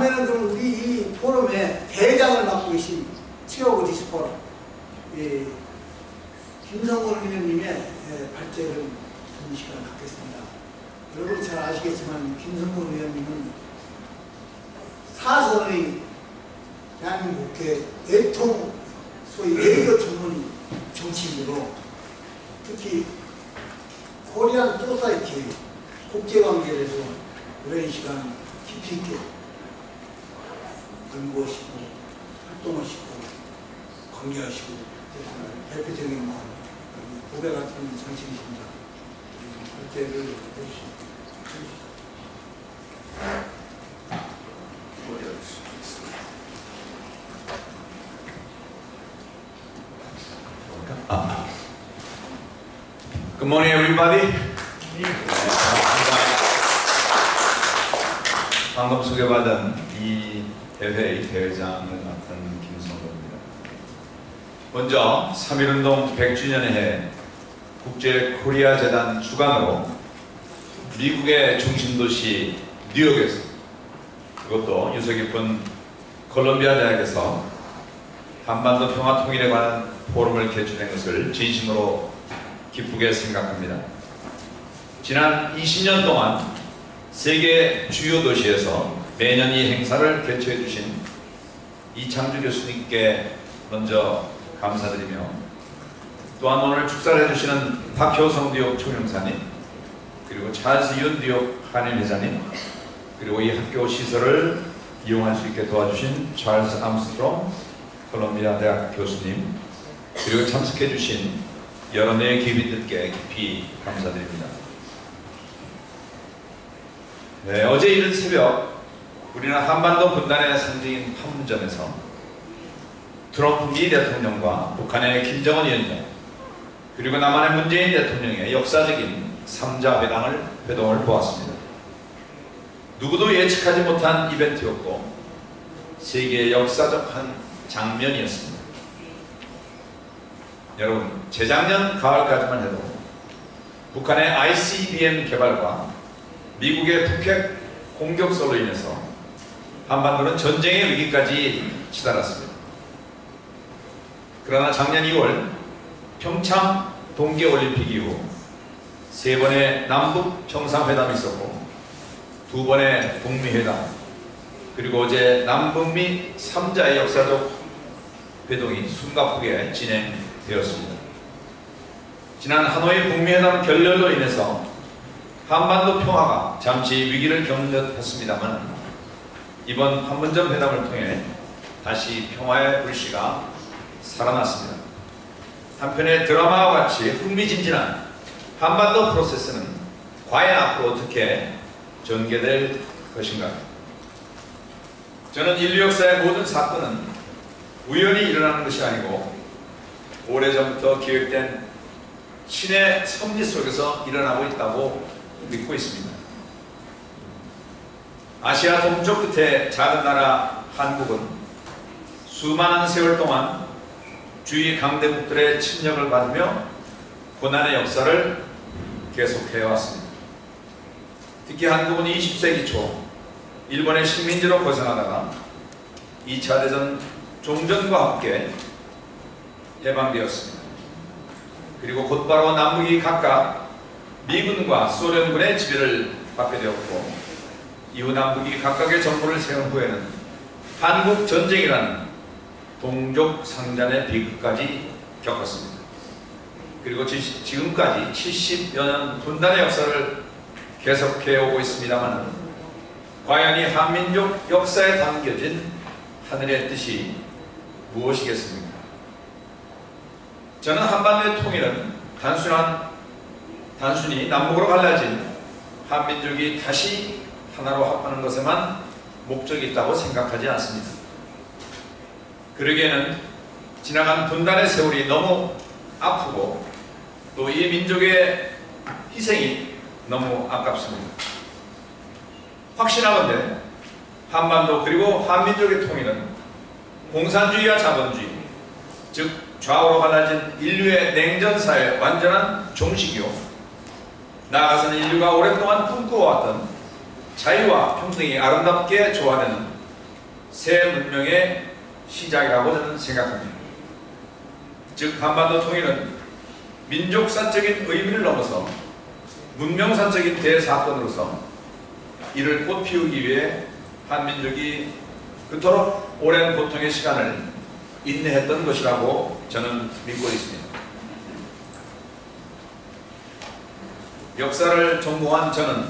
다음에는 그럼 우리 이 포럼의 대장을 맡고 계신 치어고 디스포럼 김성근 의원님의 발제를 듣는 시간을 갖겠습니다. 여러분이 잘 아시겠지만 김성근 의원님은 사선의 대한민국 국회 외통 소위 외교 전문 정치인으로 특히 코리안 소사이티 국제관계에 대해서 오랜 시간 깊이 있게 연구하시고 활동하시고 관계하시고 대표적인 고개 같은 정치인이십니다. 발제를 해주십니다. Good morning, everybody. 방금 소개받은 이 대회의 대회장을 맡은 김성근입니다. 먼저 3.1운동 100주년의 해 국제 코리아 재단 주관으로 미국의 중심도시 뉴욕에서 그것도 유서 깊은 콜롬비아 대학에서 한반도 평화 통일에 관한 포럼을 개최한 것을 진심으로 기쁘게 생각합니다. 지난 20년 동안 세계 주요 도시에서 매년 이 행사를 개최해 주신 이창주 교수님께 먼저 감사드리며 또한 오늘 축사를 해주시는 박효성 뉴욕 총영사님 그리고 찰스 윤 뉴욕 한인회장님 그리고 이 학교 시설을 이용할 수 있게 도와주신 찰스 암스트롱 콜롬비아 대학 교수님 그리고 참석해 주신 여러 내기빈들께 깊이 감사드립니다. 네, 어제 이른 새벽 우리는 한반도 분단의 상징인 판문점에서 트럼프 미 대통령과 북한의 김정은 위원장 그리고 남한의 문재인 대통령의 역사적인 3자 회동을 보았습니다. 누구도 예측하지 못한 이벤트였고 세계의 역사적 한 장면이었습니다. 여러분, 재작년 가을까지만 해도 북한의 ICBM 개발과 미국의 북핵 공격설로 인해서 한반도는 전쟁의 위기까지 치달았습니다. 그러나 작년 2월 평창 동계올림픽 이후 3번의 남북 정상회담이 있었고 2번의 북미회담 그리고 어제 남북미 3자의 역사적 회동이 숨가쁘게 진행되었습니다. 지난 하노이 북미회담 결렬로 인해서 한반도 평화가 잠시 위기를 겪는 듯 했습니다만 이번 판문점 회담을 통해 다시 평화의 불씨가 살아났습니다. 한편의 드라마와 같이 흥미진진한 한반도 프로세스는 과연 앞으로 어떻게 전개될 것인가? 저는 인류 역사의 모든 사건은 우연히 일어나는 것이 아니고 오래전부터 기획된 신의 섭리 속에서 일어나고 있다고 믿고 있습니다. 아시아 동쪽 끝의 작은 나라 한국은 수많은 세월 동안 주위 강대국들의 침략을 받으며 고난의 역사를 계속해왔습니다. 특히 한국은 20세기 초 일본의 식민지로 벗어나다가 2차 대전 종전과 함께 해방되었습니다. 그리고 곧바로 남북이 각각 미군과 소련군의 지배를 받게 되었고 이후 남북이 각각의 정부를 세운 후에는 한국전쟁이라는 동족 상잔의 비극까지 겪었습니다. 그리고 지금까지 70여 년 분단의 역사를 계속해오고 있습니다만 과연 이 한민족 역사에 담겨진 하늘의 뜻이 무엇이겠습니까? 저는 한반도의 통일은 단순히 남북으로 갈라진 한민족이 다시 하나로 합하는 것에만 목적이 있다고 생각하지 않습니다. 그러기에는 지나간 분단의 세월이 너무 아프고 또 이 민족의 희생이 너무 아깝습니다. 확신하건대 한반도 그리고 한민족의 통일은 공산주의와 자본주의, 즉 좌우로 갈라진 인류의 냉전사의 완전한 종식이요 나아가서는 인류가 오랫동안 꿈꿔왔던 자유와 평등이 아름답게 조화되는 새 문명의 시작이라고 저는 생각합니다. 즉 한반도 통일은 민족사적인 의미를 넘어서 문명사적인 대사건으로서 이를 꽃피우기 위해 한민족이 그토록 오랜 고통의 시간을 인내했던 것이라고 저는 믿고 있습니다. 역사를 전공한 저는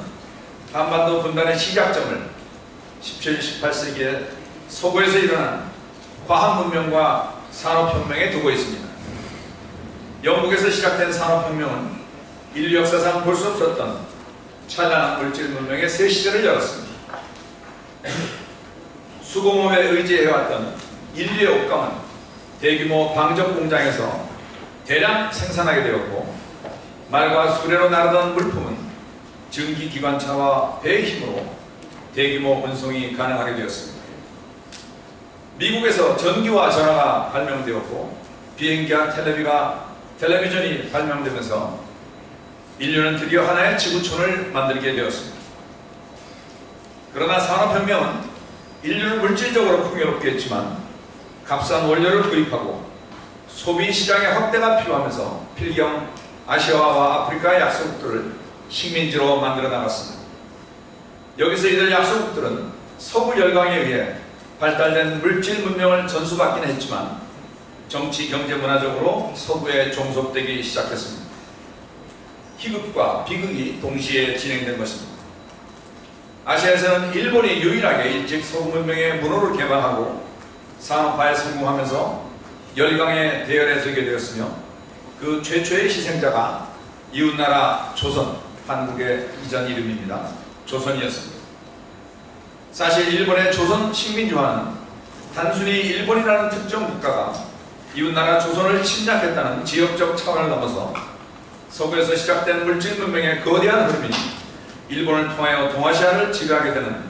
한반도 분단의 시작점을 17, 18세기에 서구에서 일어난 과학문명과 산업혁명에 두고 있습니다. 영국에서 시작된 산업혁명은 인류 역사상 볼 수 없었던 찬란한 물질 문명의 새 시대를 열었습니다. 수공업에 의지해왔던 인류의 옷감은 대규모 방적 공장에서 대량 생산하게 되었고, 말과 수레로 나르던 물품은 증기기관차와 배의 힘으로 대규모 운송이 가능하게 되었습니다. 미국에서 전기와 전화가 발명되었고 비행기와 텔레비전이 발명되면서 인류는 드디어 하나의 지구촌을 만들게 되었습니다. 그러나 산업혁명은 인류를 물질적으로 풍요롭게 했지만 값싼 원료를 구입하고 소비시장의 확대가 필요하면서 필경 아시아와 아프리카의 약소국들을 식민지로 만들어 나갔습니다. 여기서 이들 약소국들은 서구 열강에 의해 발달된 물질 문명을 전수받긴 했지만 정치, 경제, 문화적으로 서구에 종속되기 시작했습니다. 희극과 비극이 동시에 진행된 것입니다. 아시아에서는 일본이 유일하게 일찍 서구 문명의 문호를 개방하고 산업화에 성공하면서 열강에 대열에 서게 되었으며, 그 최초의 희생자가 이웃나라 조선, 한국의 이전 이름입니다. 조선이었습니다. 사실 일본의 조선 식민지화는 단순히 일본이라는 특정 국가가 이웃나라 조선을 침략했다는 지역적 차원을 넘어서 서구에서 시작된 물질 문명의 거대한 흐름이 일본을 통하여 동아시아를 지배하게 되는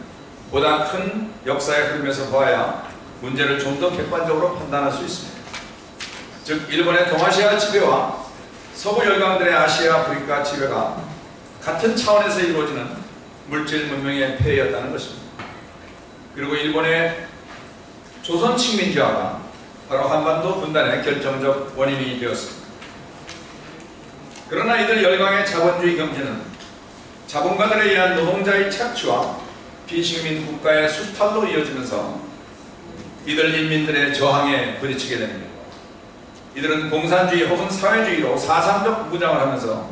보다 큰 역사의 흐름에서 보아야 문제를 좀 더 객관적으로 판단할 수 있습니다. 즉 일본의 동아시아 지배와 서구 열강들의 아시아 아프리카 지배가 같은 차원에서 이루어지는 물질 문명의 폐해였다는 것입니다. 그리고 일본의 조선 식민지화가 바로 한반도 분단의 결정적 원인이 되었습니다. 그러나 이들 열강의 자본주의 경제는 자본가들에 의한 노동자의 착취와 비식민 국가의 수탈로 이어지면서 이들 인민들의 저항에 부딪히게 됩니다. 이들은 공산주의 혹은 사회주의로 사상적 무장을 하면서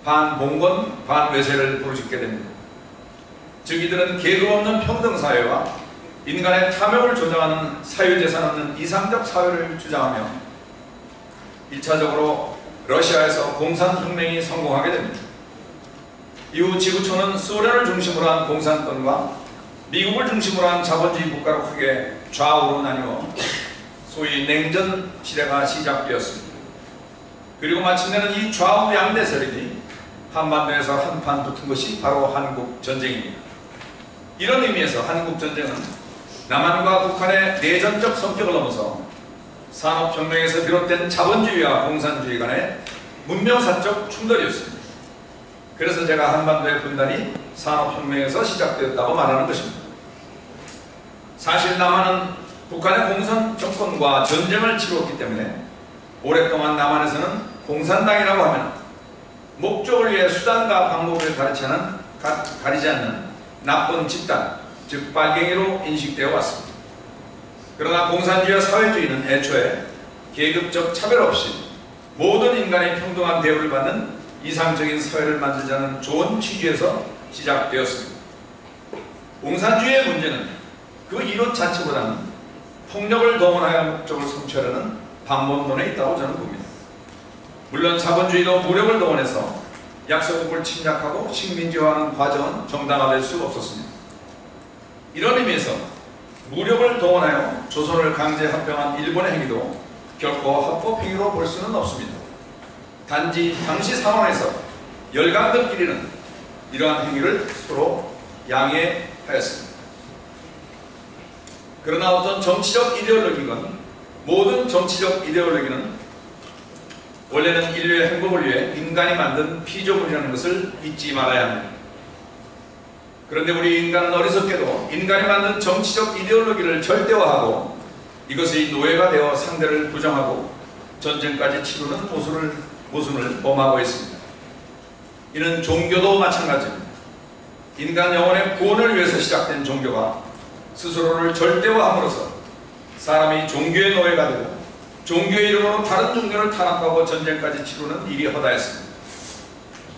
반봉건, 반외세를 부르짖게 됩니다. 즉 이들은 계급 없는 평등사회와 인간의 탐욕을 조장하는 사유재산 없는 이상적 사회를 주장하며 1차적으로 러시아에서 공산혁명이 성공하게 됩니다. 이후 지구촌은 소련을 중심으로 한 공산권과 미국을 중심으로 한 자본주의 국가로 크게 좌우로 나뉘어 소위 냉전 시대가 시작되었습니다. 그리고 마침내는 이 좌우 양대 세력이 한반도에서 한판 붙은 것이 바로 한국전쟁입니다. 이런 의미에서 한국전쟁은 남한과 북한의 내전적 성격을 넘어서 산업혁명에서 비롯된 자본주의와 공산주의 간의 문명사적 충돌이었습니다. 그래서 제가 한반도의 분단이 산업혁명에서 시작되었다고 말하는 것입니다. 사실 남한은 북한의 공산 정권과 전쟁을 치루었기 때문에 오랫동안 남한에서는 공산당이라고 하면 목적을 위해 수단과 방법을 가리지 않는 나쁜 집단, 즉 빨갱이로 인식되어 왔습니다. 그러나 공산주의와 사회주의는 애초에 계급적 차별 없이 모든 인간의 평등한 대우를 받는 이상적인 사회를 만들자는 좋은 취지에서 시작되었습니다. 공산주의의 문제는 그 이론 자체보다는 폭력을 동원하여 목적을 성취하려는 방법론에 있다고 저는 봅니다. 물론 자본주의도 무력을 동원해서 약소국을 침략하고 식민지화하는 과정은 정당화될 수 없었습니다. 이런 의미에서 무력을 동원하여 조선을 강제 합병한 일본의 행위도 결코 합법 행위로 볼 수는 없습니다. 단지 당시 상황에서 열강들끼리는 이러한 행위를 서로 양해하였습니다. 그러나 어떤 정치적 이데올로기건 모든 정치적 이데올로기는 원래는 인류의 행복을 위해 인간이 만든 피조물이라는 것을 잊지 말아야 합니다. 그런데 우리 인간은 어리석게도 인간이 만든 정치적 이데올로기를 절대화하고 이것이 노예가 되어 상대를 부정하고 전쟁까지 치르는 모순을 범하고 있습니다. 이는 종교도 마찬가지입니다. 인간 영혼의 구원을 위해서 시작된 종교가 스스로를 절대화함으로써 사람이 종교의 노예가 되고 종교의 이름으로 다른 종교를 탄압하고 전쟁까지 치르는 일이 허다했습니다.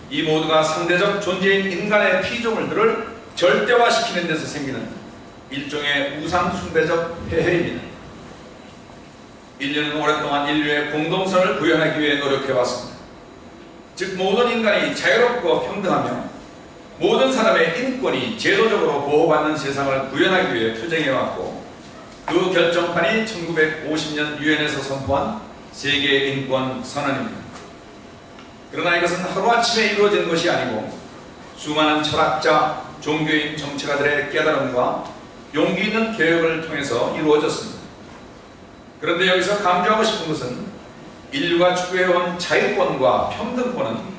이 모두가 상대적 존재인 인간의 피조물들을 절대화시키는 데서 생기는 일종의 우상숭배적 폐해입니다. 인류는 오랫동안 인류의 공동선을 구현하기 위해 노력해왔습니다. 즉 모든 인간이 자유롭고 평등하며 모든 사람의 인권이 제도적으로 보호받는 세상을 구현하기 위해 투쟁해왔고 그 결정판이 1950년 유엔에서 선포한 세계인권 선언입니다. 그러나 이것은 하루아침에 이루어진 것이 아니고 수많은 철학자, 종교인, 정치가들의 깨달음과 용기 있는 개혁을 통해서 이루어졌습니다. 그런데 여기서 강조하고 싶은 것은 인류가 추구해온 자유권과 평등권은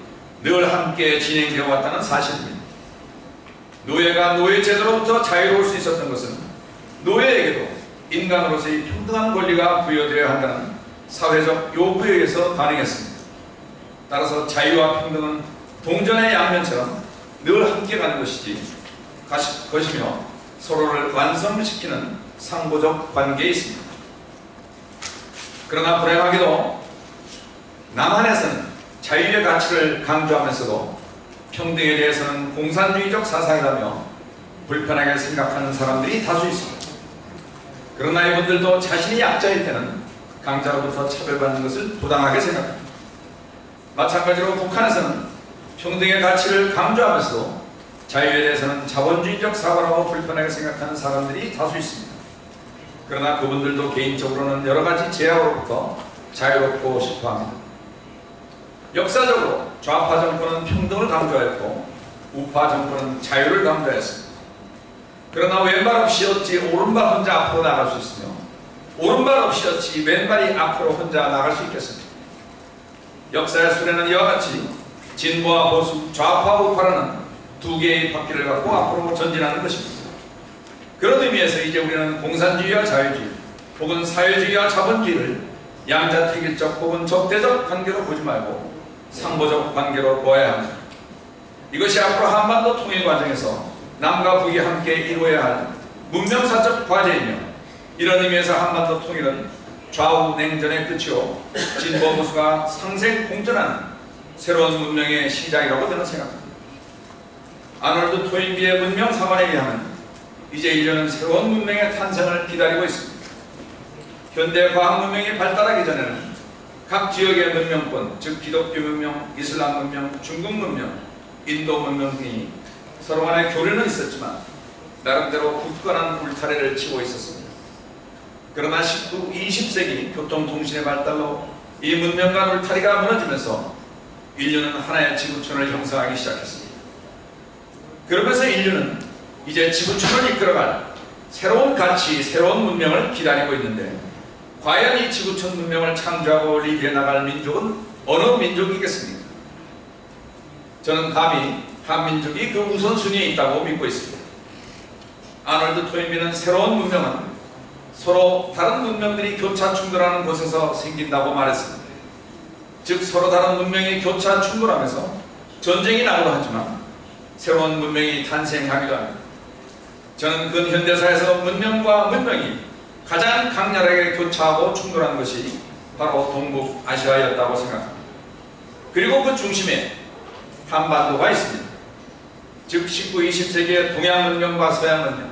늘 함께 진행되어 왔다는 사실입니다. 노예가 노예제도로부터 자유로울 수 있었던 것은 노예에게도 인간으로서의 평등한 권리가 부여되어야 한다는 사회적 요구에 의해서 가능했습니다. 따라서 자유와 평등은 동전의 양면처럼 늘 함께 가는 것이며 서로를 완성시키는 상호적 관계에 있습니다. 그러나 불행하게도 남한에서는 자유의 가치를 강조하면서도 평등에 대해서는 공산주의적 사상이라며 불편하게 생각하는 사람들이 다수 있습니다. 그러나 이분들도 자신이 약자일 때는 강자로부터 차별받는 것을 부당하게 생각합니다. 마찬가지로 북한에서는 평등의 가치를 강조하면서도 자유에 대해서는 자본주의적 사고라고 불편하게 생각하는 사람들이 다수 있습니다. 그러나 그분들도 개인적으로는 여러 가지 제약으로부터 자유롭고 싶어합니다. 역사적으로 좌파 정권은 평등을 강조했고 우파 정권은 자유를 강조했습니다. 그러나 왼발 없이 어찌 오른발 혼자 앞으로 나갈 수 있으며 오른발 없이 어찌 왼발이 앞으로 혼자 나갈 수 있겠습니까? 역사의 수레는 이와 같이 진보와 보수, 좌파, 우파라는 두 개의 바퀴를 갖고 앞으로 전진하는 것입니다. 그런 의미에서 이제 우리는 공산주의와 자유주의 혹은 사회주의와 자본주의를 양자택일적 혹은 적대적 관계로 보지 말고 상보적 관계로 보아야 합니다. 이것이 앞으로 한반도 통일 과정에서 남과 북이 함께 이루어야 할 문명사적 과제이며 이런 의미에서 한반도 통일은 좌우 냉전의 끝이요 진보 보수가 상생 공존하는 새로운 문명의 시작이라고 저는 생각합니다. 아놀드 토인비의 문명 사관에 의하면 이제 인류는 새로운 문명의 탄생을 기다리고 있습니다. 현대 과학 문명이 발달하기 전에는 각 지역의 문명권, 즉 기독교 문명, 이슬람 문명, 중국 문명, 인도 문명 등이 서로 간의 교류는 있었지만 나름대로 굳건한 울타리를 치고 있었습니다. 그러나 19, 20세기 교통통신의 발달로 이 문명 간 울타리가 무너지면서 인류는 하나의 지구촌을 형성하기 시작했습니다. 그러면서 인류는 이제 지구촌을 이끌어갈 새로운 가치, 새로운 문명을 기다리고 있는데 과연 이 지구촌 문명을 창조하고 리드해 나갈 민족은 어느 민족이겠습니까? 저는 감히 한민족이 그 우선순위에 있다고 믿고 있습니다. 아놀드 토인비는 새로운 문명은 서로 다른 문명들이 교차 충돌하는 곳에서 생긴다고 말했습니다. 즉 서로 다른 문명이 교차 충돌하면서 전쟁이 나기도 하지만 새로운 문명이 탄생하기도 합니다. 저는 근현대사에서 문명과 문명이 가장 강렬하게 교차하고 충돌한 것이 바로 동북아시아였다고 생각합니다. 그리고 그 중심에 한반도가 있습니다. 즉 19, 20세기의 동양 문명과 서양 문명,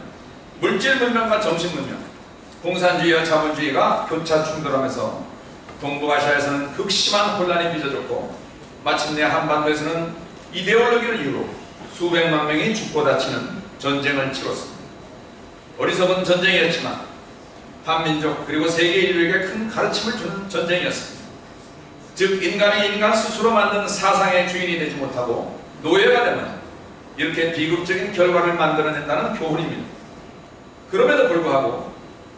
물질 문명과 정신 문명, 공산주의와 자본주의가 교차 충돌하면서 동북아시아에서는 극심한 혼란이 빚어졌고 마침내 한반도에서는 이데올로기를 이유로 수백만 명이 죽고 다치는 전쟁을 치렀습니다. 어리석은 전쟁이었지만 한민족 그리고 세계 인류에게 큰 가르침을 주는 전쟁이었습니다. 즉 인간이 인간 스스로 만든 사상의 주인이 되지 못하고 노예가 되면 이렇게 비극적인 결과를 만들어낸다는 교훈입니다. 그럼에도 불구하고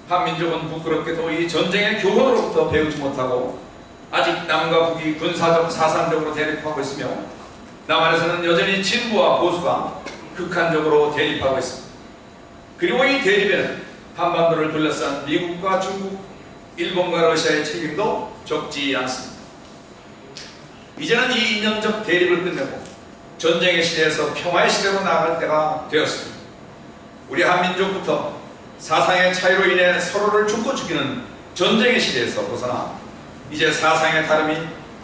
한민족은 부끄럽게도 이 전쟁의 교훈으로부터 배우지 못하고 아직 남과 북이 군사적 사상적으로 대립하고 있으며 남한에서는 여전히 진보와 보수가 극한적으로 대립하고 있습니다. 그리고 이 대립에는 한반도를 둘러싼 미국과 중국, 일본과 러시아의 책임도 적지 않습니다. 이제는 이 이념적 대립을 끝내고 전쟁의 시대에서 평화의 시대로 나아갈 때가 되었습니다. 우리 한민족부터 사상의 차이로 인해 서로를 죽고 죽이는 전쟁의 시대에서 벗어나 이제 사상의 다름이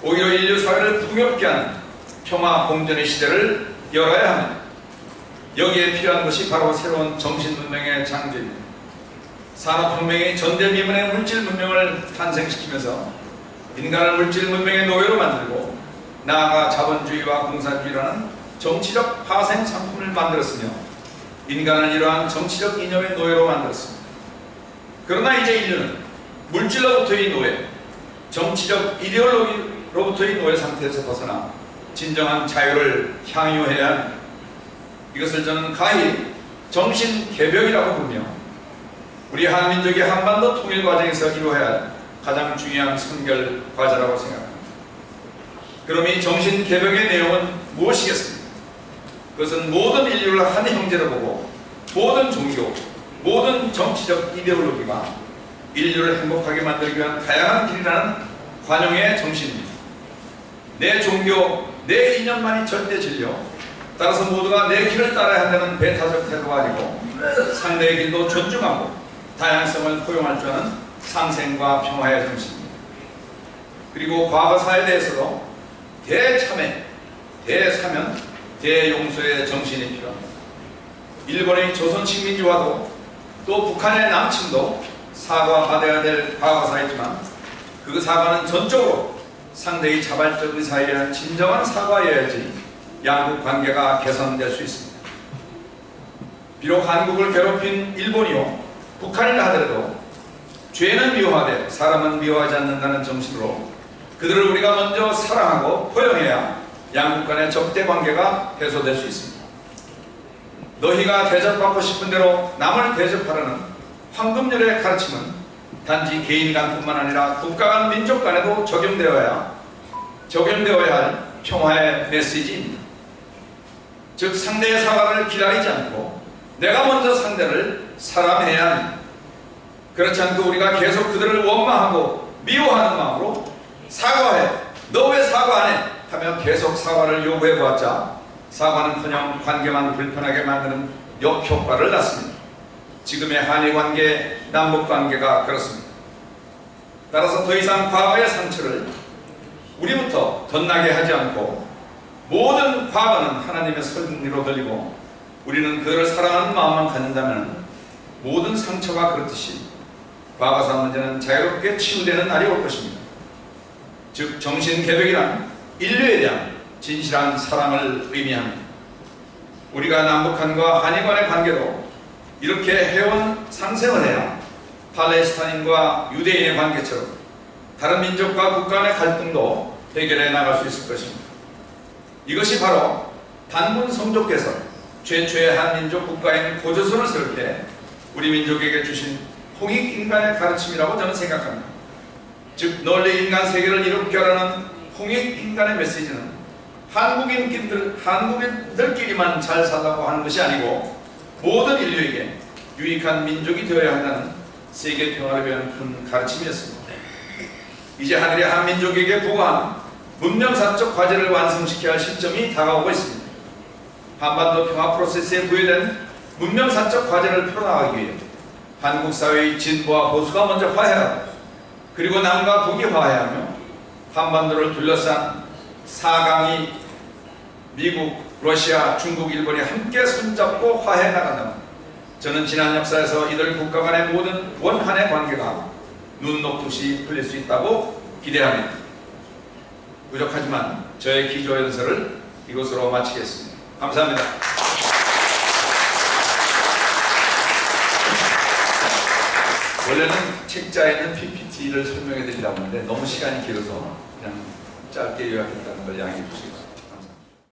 오히려 인류 사회를 풍요롭게 하는 평화 공존의 시대를 열어야 합니다. 여기에 필요한 것이 바로 새로운 정신문명의 창조입니다. 산업혁명이 전대미문의 물질 문명을 탄생시키면서 인간을 물질 문명의 노예로 만들고 나아가 자본주의와 공산주의라는 정치적 파생 상품을 만들었으며 인간을 이러한 정치적 이념의 노예로 만들었습니다. 그러나 이제 인류는 물질로부터의 노예, 정치적 이데올로기로부터의 노예 상태에서 벗어나 진정한 자유를 향유해야 합니다. 이것을 저는 가히 정신개벽이라고 부르며 우리 한민족의 한반도 통일 과정에서 이루어야 할 가장 중요한 선결 과제라고 생각합니다. 그럼 이 정신개벽의 내용은 무엇이겠습니까? 그것은 모든 인류를 한 형제로 보고 모든 종교, 모든 정치적 이데올로기가 인류를 행복하게 만들기 위한 다양한 길이라는 관용의 정신입니다. 내 종교, 내 이념만이 절대 진리요, 따라서 모두가 내 길을 따라야 한다는 배타적 태도가 아니고 상대의 길도 존중하고 다양성을 포용할 줄 아는 상생과 평화의 정신입니다. 그리고 과거사에 대해서도 대참회, 대사면, 대용서의 정신이 필요합니다. 일본의 조선식민지와도 또 북한의 남침도 사과받아야 될 과거사이지만 그 사과는 전적으로 상대의 자발적 의사에 대한 진정한 사과여야지 양국 관계가 개선될 수 있습니다. 비록 한국을 괴롭힌 일본이요 북한이라 하더라도 죄는 미워하되 사람은 미워하지 않는다는 정신으로 그들을 우리가 먼저 사랑하고 포용해야 양국 간의 적대 관계가 해소될 수 있습니다. 너희가 대접받고 싶은 대로 남을 대접하라는 황금률의 가르침은 단지 개인 간뿐만 아니라 국가 간, 민족 간에도 적용되어야 할 평화의 메시지입니다. 즉 상대의 사과를 기다리지 않고 내가 먼저 상대를 사랑해야 합니다. 그렇지 않고 우리가 계속 그들을 원망하고 미워하는 마음으로 사과해, 너 왜 사과 안 해? 하며 계속 사과를 요구해보았자 사과는커녕 관계만 불편하게 만드는 역효과를 낳습니다. 지금의 한일관계, 남북관계가 그렇습니다. 따라서 더 이상 과거의 상처를 우리부터 덧나게 하지 않고 모든 과거는 하나님의 섭리로 들리고 우리는 그들을 사랑하는 마음만 갖는다면 모든 상처가 그렇듯이 과거사 문제는 자유롭게 치유되는 날이 올 것입니다. 즉 정신개벽이란 인류에 대한 진실한 사랑을 의미합니다. 우리가 남북한과 한일 간의 관계도 이렇게 해온 상생을 해야 팔레스타인과 유대인의 관계처럼 다른 민족과 국가 간의 갈등도 해결해 나갈 수 있을 것입니다. 이것이 바로 단군 성조께서 최초의 한민족 국가인 고조선을 세울 때 우리 민족에게 주신 홍익인간의 가르침이라고 저는 생각합니다. 즉 널리 인간 세계를 이롭게 하라는 홍익인간의 메시지는 한국인들끼리만 잘 살라고 하는 것이 아니고 모든 인류에게 유익한 민족이 되어야 한다는 세계 평화를 위한 큰 가르침이었습니다. 이제 하늘의 한민족에게 부과한 문명사적 과제를 완성시켜야 할 시점이 다가오고 있습니다. 한반도 평화 프로세스에 부여된 문명사적 과제를 풀어나가기 위해 한국 사회의 진보와 보수가 먼저 화해하고 그리고 남과 북이 화해하며 한반도를 둘러싼 4강이 미국, 러시아, 중국, 일본이 함께 손잡고 화해해 나간다면 저는 지난 역사에서 이들 국가 간의 모든 원한의 관계가 눈 녹듯이 풀릴 수 있다고 기대합니다. 부족하지만 저의 기조연설을 이것으로 마치겠습니다. 감사합니다. 원래는 책자에 있는 PPT를 설명해 드리려고 하는데 너무 시간이 길어서 그냥 짧게 요약했다는 걸 양해해 주시기 바랍니다.